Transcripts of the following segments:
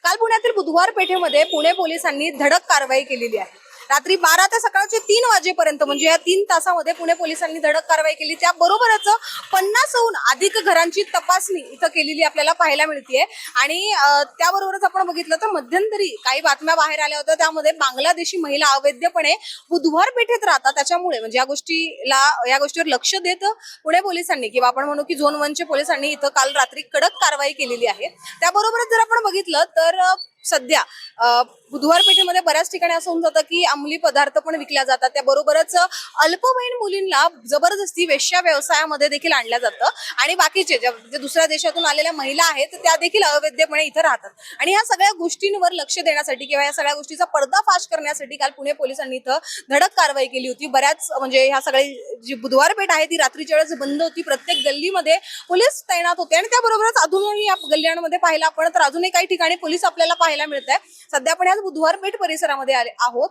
काल पुण्यातील बुधवार पेठेमध्ये पुणे पोलिसांनी धडक कारवाई केलेली आहे। रात्री 12 ते सकाळचे 3 वाजेपर्यंत म्हणजे या 3 तासामध्ये पुणे पोलिसांनी धडक कारवाई केली। त्याबरोबरच 50हून अधिक घरांची तपासणी इथं केलेली आपल्याला पाहायला मिळते। आणि त्याबरोबरच आपण बघितलं तर मध्यंतरी काही बातम्या बाहेर आल्या होत्या, त्यामध्ये बांगलादेशी महिला अवैधपणे बुधवार पेठेत राहतात, त्याच्यामुळे म्हणजे या गोष्टीवर लक्ष देत पुणे पोलिसांनी किंवा आपण म्हणू की झोन 1 चे पोलिसांनी इथं काल रात्री कडक कारवाई केलेली आहे। त्याबरोबरच जर आपण बघितलं तर सध्या बुधवार पेठेमध्ये बऱ्याच ठिकाणी असं होऊन जातं की अंमली पदार्थ पण विकल्या जातात, त्याबरोबरच अल्पवयीन मुलींना जबरदस्ती वेश्या व्यवसायामध्ये देखील आणल्या जातं आणि बाकीचे जे दुसऱ्या देशातून आलेल्या महिला आहेत त्या देखील अवैधपणे इथं राहतात। आणि ह्या सगळ्या गोष्टींवर लक्ष देण्यासाठी किंवा या सगळ्या गोष्टीचा पर्दाफाश करण्यासाठी काल पुणे पोलिसांनी इथं धडक कारवाई केली होती। बऱ्याच म्हणजे ह्या सगळी जी बुधवार पेठ आहे ती रात्रीच्या वेळेस बंद होती, प्रत्येक गल्लीमध्ये पोलीस तैनात होते आणि त्याबरोबरच अजूनही या गल्ल्यांमध्ये पाहिलं आपण तर अजूनही काही ठिकाणी पोलीस आपल्याला पाहायला मिळत आहे। सध्या आपण आज बुधवार पेठ परिसरामध्ये आहोत।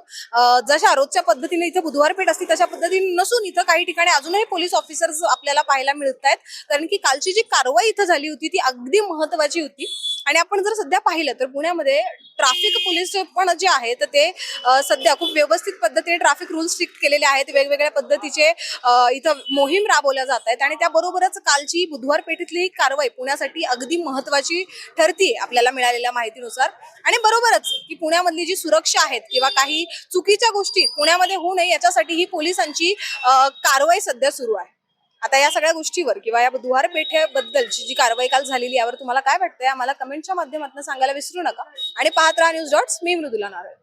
जशा रोजच्या पद्धतीने इथे बुधवार पेठ असते तशा पद्धतीने नसून इथं काही ठिकाणी अजूनही पोलीस ऑफिसर्स आपल्याला पाहायला मिळत आहेत, कारण की कालची जी कारवाई इथं झाली होती ती अगदी महत्त्वाची होती। आणि आपण जर सध्या पाहिलं तर पुण्यामध्ये ट्रॅफिक पोलीस पण जे आहेत ते सध्या खूप व्यवस्थित पद्धतीने ट्रॅफिक रूल्स स्ट्रिक्ट केलेले आहेत, वेगवेगळ्या पद्धतीचे इथं मोहीम राबवल्या जात आहेत आणि त्याबरोबरच कालची बुधवार पेठेतली ही कारवाई पुण्यासाठी अगदी महत्त्वाची ठरती आपल्याला मिळालेल्या माहितीनुसार। आणि बरोबरच की पुण्यामधली जी सुरक्षा आहेत किंवा काही चुकीच्या गोष्टी पुण्यामध्ये होऊ नये याच्यासाठी ही पोलिसांची कारवाई सध्या सुरू आहे। आता या सगळ्या गोष्टीवर किंवा या बुधवार पेठेबद्दलची जी कारवाई काल झालेली यावर तुम्हाला काय वाटतंय आम्हाला कमेंटच्या माध्यमातून सांगायला विसरू नका आणि पाहत राहा न्यूज डॉट्स। मी मृदुला नारळ।